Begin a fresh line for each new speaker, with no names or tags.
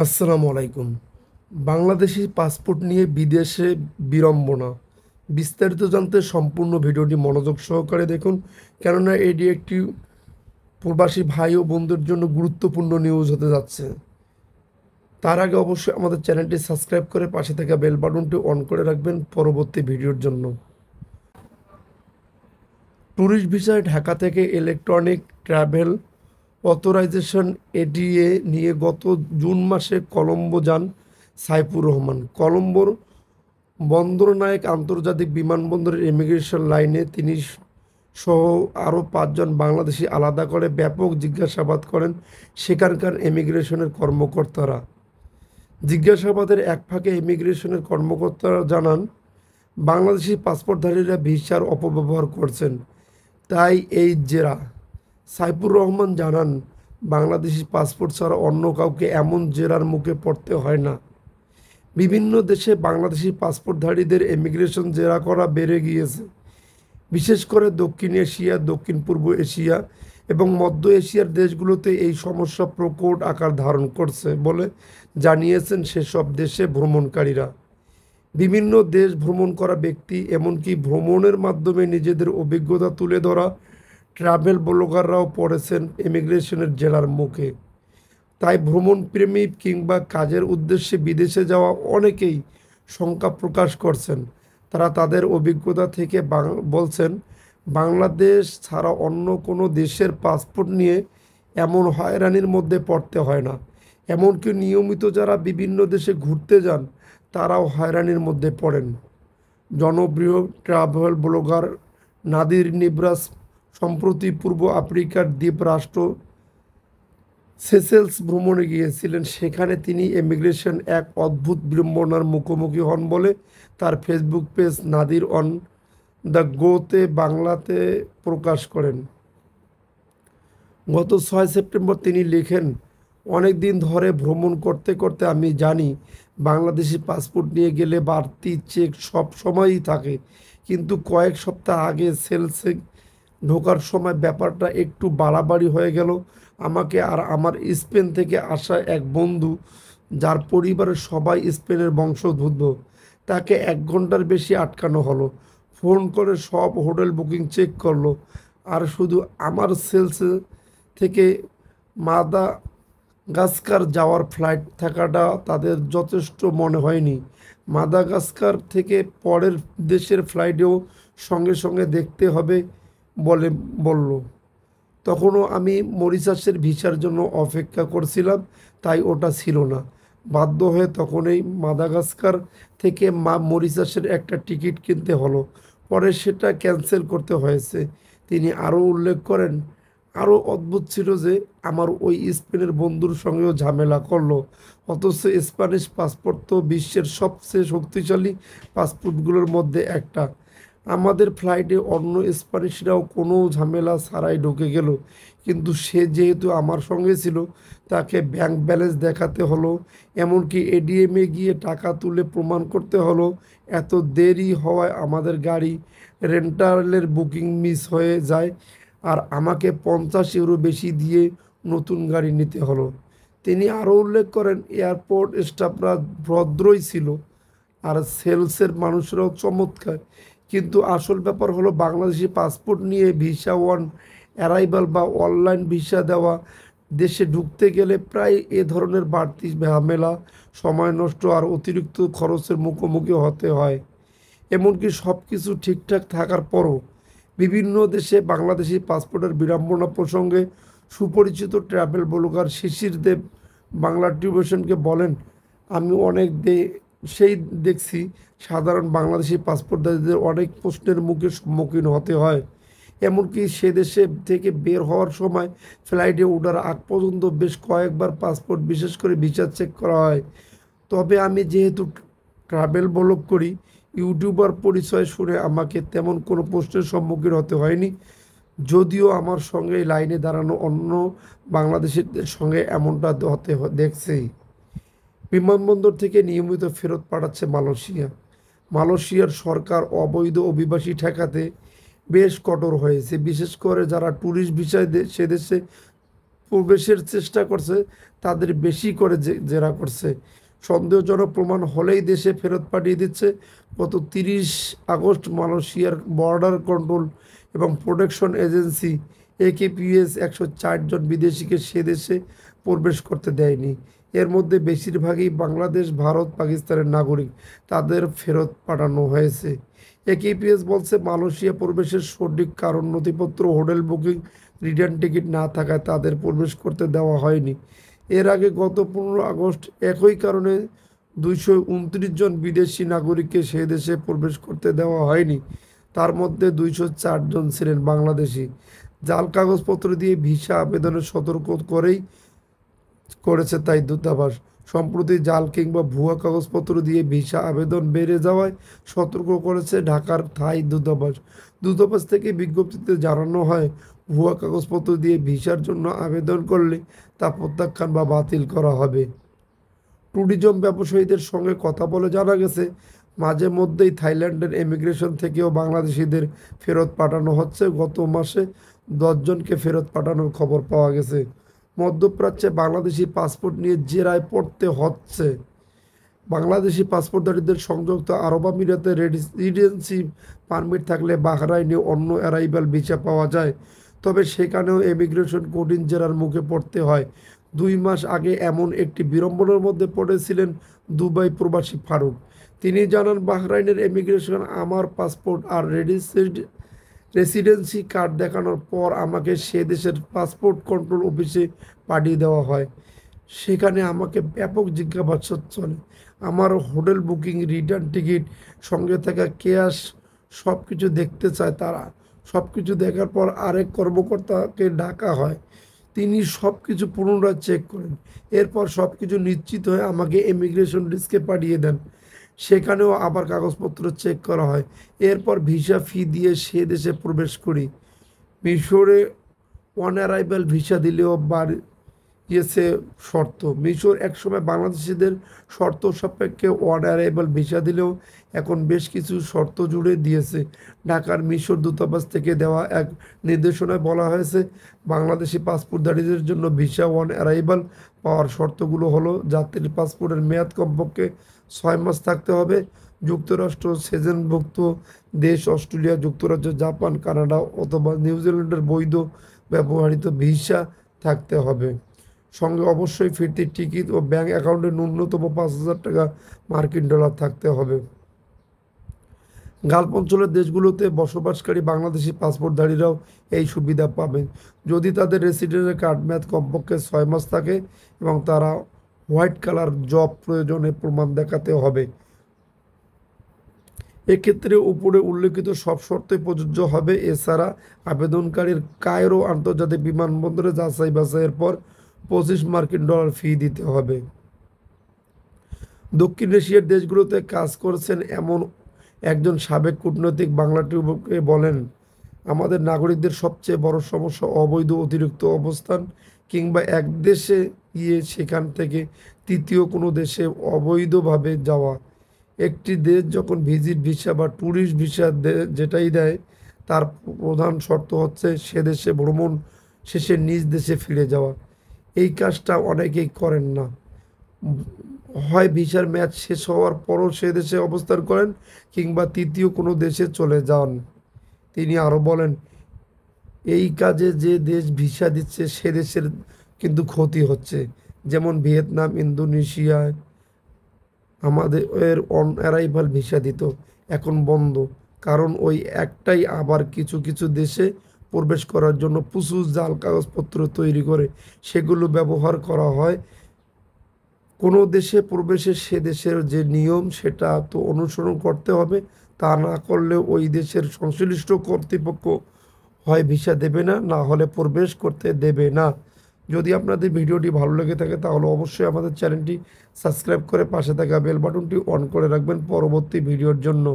আসসালামু আলাইকুম। বাংলাদেশি পাসপোর্ট নিয়ে বিদেশে বিড়ম্বনা। বিস্তারিত জানতে সম্পূর্ণ ভিডিওটি মনোযোগ সহকারে দেখুন, কেননা এটি একটি প্রবাসী ভাই ও বোনদের জন্য গুরুত্বপূর্ণ নিউজ হতে যাচ্ছে। তার আগে অবশ্যই আমাদের চ্যানেলটি সাবস্ক্রাইব করে পাশে থাকা বেল বাটনটি অন করে রাখবেন পরবর্তী ভিডিওর জন্য। ট্যুরিস্ট ভিসায় ঢাকা থেকে ইলেকট্রনিক ট্রাভেল অথরাইজেশন এডিএ নিয়ে গত জুন মাসে কলম্বো যান সাইফুর রহমান। কলম্বোর বন্দরনায়েক আন্তর্জাতিক বিমানবন্দরের ইমিগ্রেশন লাইনে তিনি সহ আরও 5 জন বাংলাদেশি আলাদা করে ব্যাপক জিজ্ঞাসাবাদ করেন সেখানকার ইমিগ্রেশনের কর্মকর্তারা। জিজ্ঞাসাবাদের এক ফাঁকে ইমিগ্রেশনের কর্মকর্তারা জানান, বাংলাদেশি পাসপোর্টধারীরা ভিসার অপব্যবহার করছেন, তাই এই জেরা। সাইফুর রহমান জানান, বাংলাদেশি পাসপোর্ট ছাড়া অন্য কাউকে এমন জেরার মুখে পড়তে হয় না। বিভিন্ন দেশে বাংলাদেশি পাসপোর্টধারীদের ইমিগ্রেশন জেরা করা বেড়ে গিয়েছে, বিশেষ করে দক্ষিণ এশিয়া, দক্ষিণ পূর্ব এশিয়া এবং মধ্য এশিয়ার দেশগুলোতে এই সমস্যা প্রকট আকার ধারণ করছে বলে জানিয়েছেন সেসব দেশে ভ্রমণকারীরা। বিভিন্ন দেশ ভ্রমণ করা ব্যক্তি, এমনকি ভ্রমণের মাধ্যমে নিজেদের অভিজ্ঞতা তুলে ধরা ট্রাভেল ব্লগাররাও পড়েছেন ইমিগ্রেশনের জেরার মুখে। তাই ভ্রমণপ্রেমী কিংবা কাজের উদ্দেশ্যে বিদেশে যাওয়া অনেকেই শঙ্কা প্রকাশ করছেন। তারা তাদের অভিজ্ঞতা থেকে বলছেন, বাংলাদেশ ছাড়া অন্য কোনো দেশের পাসপোর্ট নিয়ে এমন হয়রানির মধ্যে পড়তে হয় না। এমনকি নিয়মিত যারা বিভিন্ন দেশে ঘুরতে যান তারাও হয়রানির মধ্যে পড়েন। জনপ্রিয় ট্রাভেল ব্লগার নাদির নিবরাস সম্প্রতি পূর্ব আফ্রিকার দ্বীপ রাষ্ট্র সেসেলস ভ্রমণে গিয়েছিলেন। সেখানে তিনি ইমিগ্রেশন এক অদ্ভুত বিড়ম্বনার মুখোমুখি হন বলে তার Facebook page Nadir on the গোতে বাংলাতে প্রকাশ করেন। গত 6 সেপ্টেম্বর তিনি লেখেন, অনেক দিন ধরে ভ্রমণ করতে করতে আমি জানি বাংলাদেশি পাসপোর্ট নিয়ে গেলে বাড়তি চেক সব সময়ই থাকে, কিন্তু কয়েক সপ্তাহ আগে সেলসে ঢোকার সময় ব্যাপারটা একটু বাড়াবাড়ি হয়ে গেল। আমাকে আর আমার স্পেন থেকে আসা এক বন্ধু, যার পরিবারের সবাই স্পেনের বংশোদ্ভূত, তাকে 1 ঘন্টার বেশি আটকানো হলো। ফোন করে সব হোটেল বুকিং চেক করলো, আর শুধু আমার সেলসে থেকে মাদাগাস্কার যাওয়ার ফ্লাইট থাকাটা তাদের যথেষ্ট মনে হয়নি। মাদাগাস্কার থেকে পরের দেশের ফ্লাইটেও সঙ্গে সঙ্গে দেখতে হবে বলে বলল। তখনও আমি মরিশাসের ভিসার জন্য অপেক্ষা করছিলাম, তাই ওটা ছিল না। বাধ্য হয়ে তখনই মাদাগাস্কার থেকে মরিশাসের একটা টিকিট কিনতে হলো, পরে সেটা ক্যান্সেল করতে হয়েছে। তিনি আরও উল্লেখ করেন, আরও অদ্ভুত ছিল যে আমার ওই স্পেনের বন্ধুর সঙ্গেও ঝামেলা করলো, অথচ স্প্যানিশ পাসপোর্ট তো বিশ্বের সবচেয়ে শক্তিশালী পাসপোর্টগুলোর মধ্যে একটা। আমাদের ফ্লাইটে অন্য স্প্যানিশরাও কোনো ঝামেলা ছাড়াই ঢুকে গেল, কিন্তু সে যেহেতু আমার সঙ্গে ছিল তাকে ব্যাংক ব্যালেন্স দেখাতে হলো, এমনকি এডিএমে গিয়ে টাকা তুলে প্রমাণ করতে হলো। এত দেরি হওয়ায় আমাদের গাড়ি রেন্টালের বুকিং মিস হয়ে যায়, আর আমাকে 50 ইউরো বেশি দিয়ে নতুন গাড়ি নিতে হলো। তিনি আরও উল্লেখ করেন, এয়ারপোর্ট স্টাফরা ভদ্রই ছিল আর সেলসের মানুষরাও চমৎকার, কিন্তু আসল ব্যাপার হলো বাংলাদেশি পাসপোর্ট নিয়ে ভিসা ওয়ান অ্যারাইভাল বা অনলাইন ভিসা দেওয়া দেশে ঢুকতে গেলে প্রায় এ ধরনের বাড়তি ঝামেলা, সময় নষ্ট আর অতিরিক্ত খরচের মুখোমুখি হতে হয়। এমনকি সব কিছু ঠিকঠাক থাকার পরও বিভিন্ন দেশে বাংলাদেশি পাসপোর্টের বিড়ম্বনা প্রসঙ্গে সুপরিচিত ট্রাভেল ব্লগার শিশির দেব বাংলা টিউবেশনকে বলেন, আমি অনেক সেই দেখছি সাধারণ বাংলাদেশি পাসপোর্টধারীদের অনেক প্রশ্নের মুখে সম্মুখীন হতে হয়। এমনকি সে দেশে থেকে বের হওয়ার সময় ফ্লাইটে ওঠার আগ পর্যন্ত বেশ কয়েকবার পাসপোর্ট, বিশেষ করে ভিসা চেক করা হয়। তবে আমি যেহেতু ট্রাভেল ব্লগ করি, ইউটিউবার পরিচয় শুনে আমাকে তেমন কোনো প্রশ্নের সম্মুখীন হতে হয়নি, যদিও আমার সঙ্গে লাইনে দাঁড়ানো অন্য বাংলাদেশিদের সঙ্গে এমনটা হতে দেখছেই। বিমানবন্দর থেকে নিয়মিত ফেরত পাঠাচ্ছে মালয়েশিয়া। মালয়েশিয়ার সরকার অবৈধ অভিবাসী ঠেকাতে বেশ কঠোর হয়েছে, বিশেষ করে যারা ট্যুরিস্ট ভিসায় সে দেশে প্রবেশের চেষ্টা করছে তাদের বেশি করে জেরা করছে। সন্দেহজনক প্রমাণ হলেই দেশে ফেরত পাঠিয়ে দিচ্ছে। গত 30 আগস্ট মালয়েশিয়ার বর্ডার কন্ট্রোল এবং প্রোটেকশন এজেন্সি AKPS 104 জন বিদেশিকে সে দেশে প্রবেশ করতে দেয়নি। এর মধ্যে বেশিরভাগই বাংলাদেশ, ভারত, পাকিস্তানের নাগরিক। তাদের ফেরত পাঠানো হয়েছে। AKPS বলছে মালয়েশিয়া প্রবেশের সঠিক কারণ নথিপত্র, হোটেল বুকিং, রিটার্ন টিকিট না থাকায় তাদের প্রবেশ করতে দেওয়া হয়নি। এর আগে গত 15 আগস্ট একই কারণে 229 জন বিদেশি নাগরিককে সে দেশে প্রবেশ করতে দেওয়া হয়নি। তার মধ্যে 204 জন ছিলেন বাংলাদেশি। জাল কাগজপত্র দিয়ে ভিসা আবেদনের সতর্ক করেছে তাই দূতাবাস। সম্প্রতি জাল কিংবা ভুয়া কাগজপত্র দিয়ে ভিসা আবেদন বেড়ে যাওয়ায় সতর্ক করেছে ঢাকার থাই দূতাবাস। দূতাবাস থেকে বিজ্ঞপ্তিতে জানানো হয়, ভুয়া কাগজপত্র দিয়ে ভিসার জন্য আবেদন করলে তা প্রত্যাখ্যান বা বাতিল করা হবে। ট্যুরিজম ব্যবসায়ীদের সঙ্গে কথা বলে জানা গেছে, মাঝে মধ্যেই থাইল্যান্ডের ইমিগ্রেশন থেকেও বাংলাদেশিদের ফেরত পাঠানো হচ্ছে। গত মাসে 10 জনকে ফেরত পাঠানোর খবর পাওয়া গেছে। মধ্যপ্রাচ্যে বাংলাদেশি পাসপোর্ট নিয়ে জেরায় পড়তে হচ্ছে। বাংলাদেশি পাসপোর্টধারীদের সংযুক্ত আরব আমিরাতে রেসিডেন্সি পারমিট থাকলে বাহরাইনে অন্য অ্যারাইভাল ভিসা পাওয়া যায়। তবে সেখানেও ইমিগ্রেশন কঠিন জেরার মুখে পড়তে হয়। 2 মাস আগে এমন একটি বিড়ম্বনার মধ্যে পড়েছিলেন দুবাই প্রবাসী ফারুক। তিনি জানান, বাহরাইনের ইমিগ্রেশন আমার পাসপোর্ট আর রেসিডেন্সি কার্ড দেখানোর পর আমাকে সে দেশের পাসপোর্ট কন্ট্রোল অফিসে পাঠিয়ে দেওয়া হয়। সেখানে আমাকে ব্যাপক জিজ্ঞাসাবাদ চলে। আমার হোটেল বুকিং, রিটার্ন টিকিট, সঙ্গে থাকা ক্যাশ সব কিছু দেখতে চায় তারা। সব কিছু দেখার পর আরেক কর্মকর্তাকে ডাকা হয়। তিনি সব কিছু পুনরায় চেক করেন। এরপর সব কিছু নিশ্চিত হয়ে আমাকে ইমিগ্রেশন ডেস্কে পাঠিয়ে দেন। সেখানেও আবার কাগজপত্র চেক করা হয়। এরপর ভিসা ফি দিয়ে সে দেশে প্রবেশ করি। মিশরে অন অ্যারাইভাল ভিসা দিলেও বাড়িয়েছে শর্ত। মিশর একসময় বাংলাদেশিদের শর্ত সাপেক্ষে অন অ্যারাইভাল ভিসা দিলেও এখন বেশ কিছু শর্ত জুড়ে দিয়েছে। ঢাকার মিশর দূতাবাস থেকে দেওয়া এক নির্দেশনায় বলা হয়েছে, বাংলাদেশি পাসপোর্টধারীদের জন্য ভিসা অন অ্যারাইভাল পাওয়ার শর্তগুলো হলো, যাত্রীর পাসপোর্টের মেয়াদ কমপক্ষে 6 মাস থাকতে হবে, যুক্তরাষ্ট্র সেজনভুক্ত দেশ অস্ট্রেলিয়া, যুক্তরাজ্য, জাপান, কানাডা অথবা নিউজিল্যান্ডের বৈধ ব্যবহৃত ভিসা থাকতে হবে। সঙ্গে অবশ্যই ফিরতির টিকিট ও ব্যাংক অ্যাকাউন্টে ন্যূনতম 5,000 টাকা মার্কিন ডলার থাকতে হবে। গালফ অঞ্চলের দেশগুলোতে বসবাসকারী বাংলাদেশি পাসপোর্টধারীরাও এই সুবিধা পাবেন, যদি তাদের রেসিডেন্সের কার্ড মেয়াদ কমপক্ষে 6 মাস থাকে এবং তারা হোয়াইট কালার জব প্রয়োজনে প্রমাণ দেখাতে হবে। এক্ষেত্রে উপরে উল্লেখিত সব শর্তই প্রযোজ্য হবে। এছাড়া আবেদনকারীর কায়রো আন্তর্জাতিক বিমানবন্দরে যাচাই বাছাইয়ের পর 25 মার্কিন ডলার ফি দিতে হবে। দক্ষিণ এশিয়ার দেশগুলোতে কাজ করছেন এমন একজন সাবেক কূটনৈতিক বাংলা টিউবকে বলেন, আমাদের নাগরিকদের সবচেয়ে বড় সমস্যা অবৈধ অতিরিক্ত অবস্থান কিংবা এক দেশে গিয়ে সেখান থেকে তৃতীয় কোনো দেশে অবৈধভাবে যাওয়া। একটি দেশ যখন ভিজিট ভিসা বা ট্যুরিস্ট ভিসা যেটাই দেয়, তার প্রধান শর্ত হচ্ছে সে দেশে ভ্রমণ শেষে নিজ দেশে ফিরে যাওয়া। এই কাজটা অনেকেই করেন না। হয় ভিসার মেয়াদ শেষ হওয়ার পরও সে দেশে অবস্থান করেন কিংবা তৃতীয় কোনো দেশে চলে যান। তিনি আরও বলেন, এই কাজে যে দেশ ভিসা দিচ্ছে সে দেশের কিন্তু ক্ষতি হচ্ছে। যেমন ভিয়েতনাম, ইন্দোনেশিয়ায় আমাদের অন অ্যারাইভাল ভিসা দিত, এখন বন্ধ। কারণ ওই একটাই, আবার কিছু কিছু দেশে প্রবেশ করার জন্য প্রচুর জাল কাগজপত্র তৈরি করে সেগুলো ব্যবহার করা হয়। কোনো দেশে প্রবেশে সে দেশের যে নিয়ম সেটা তো অনুসরণ করতে হবে। তা না করলে ওই দেশের সংশ্লিষ্ট কর্তৃপক্ষ হয় ভিসা দেবে না, না হলে প্রবেশ করতে দেবে না। যদি আপনাদের ভিডিওটি ভালো লেগে থাকে তাহলে অবশ্যই আমাদের চ্যানেলটি সাবস্ক্রাইব করে পাশে থাকা বেল বাটনটি অন করে রাখবেন পরবর্তী ভিডিওর জন্য।